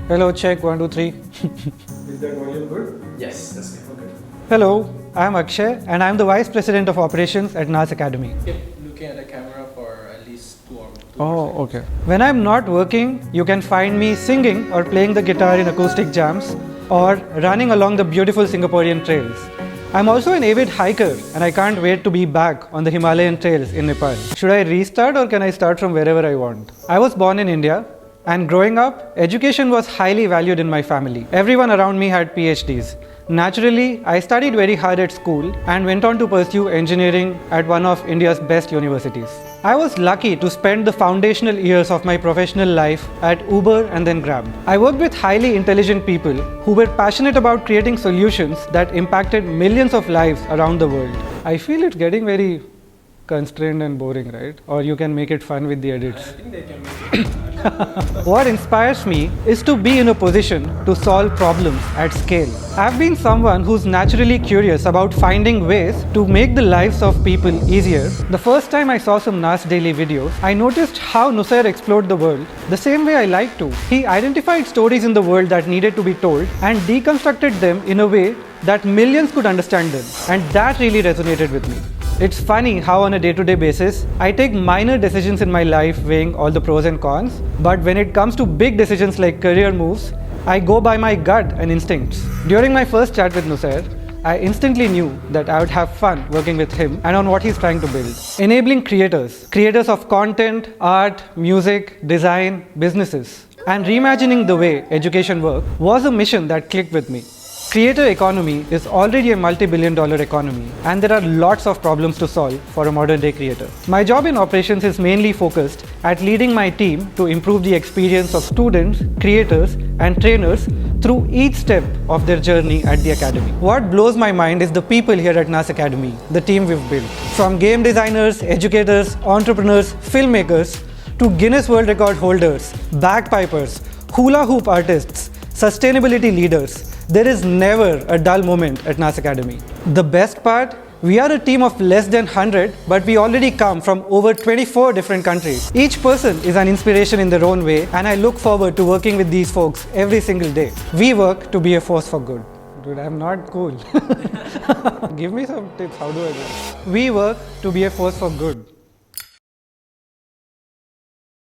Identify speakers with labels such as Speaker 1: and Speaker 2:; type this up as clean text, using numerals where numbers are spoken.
Speaker 1: Hello, check 1, 2, 3.
Speaker 2: Is that volume good?
Speaker 3: Yes, that's good.
Speaker 2: Okay.
Speaker 1: Hello, I'm Akshay and I'm the Vice President of Operations at NAS Academy.
Speaker 3: Keep looking at the camera for at least 2 or 2
Speaker 1: Oh, okay. When I'm not working, you can find me singing or playing the guitar in acoustic jams or running along the beautiful Singaporean trails. I'm also an avid hiker and I can't wait to be back on the Himalayan trails in Nepal. Should I restart or can I start from wherever I want? I was born in India and growing up, education was highly valued in my family. Everyone around me had PhDs. Naturally, I studied very hard at school and went on to pursue engineering at one of India's best universities. I was lucky to spend the foundational years of my professional life at Uber and then Grab. I worked with highly intelligent people who were passionate about creating solutions that impacted millions of lives around the world. I feel it's getting very constrained and boring, right? Or you can make it fun with the edits.
Speaker 3: I think they can make it.
Speaker 1: What inspires me is to be in a position to solve problems at scale. I've been someone who's naturally curious about finding ways to make the lives of people easier. The first time I saw some NAS Daily videos, I noticed how Nusair explored the world the same way I like to. He identified stories in the world that needed to be told and deconstructed them in a way that millions could understand them. And that really resonated with me. It's funny how on a day-to-day basis, I take minor decisions in my life weighing all the pros and cons, but when it comes to big decisions like career moves, I go by my gut and instincts. During my first chat with Nusair, I instantly knew that I would have fun working with him and on what he's trying to build. Enabling creators of content, art, music, design, businesses, and reimagining the way education works was a mission that clicked with me. Creator economy is already a multi-billion-dollar economy and there are lots of problems to solve for a modern-day creator. My job in operations is mainly focused at leading my team to improve the experience of students, creators and trainers through each step of their journey at the academy. What blows my mind is the people here at NAS Academy, the team we've built. From game designers, educators, entrepreneurs, filmmakers to Guinness World Record holders, bagpipers, hula hoop artists, sustainability leaders, there is never a dull moment at NAS Academy. The best part, we are a team of less than 100, but we already come from over 24 different countries. Each person is an inspiration in their own way, and I look forward to working with these folks every single day. We work to be a force for good. Dude, I'm not cool. Give me some tips, how do I do it? We work to be a force for good.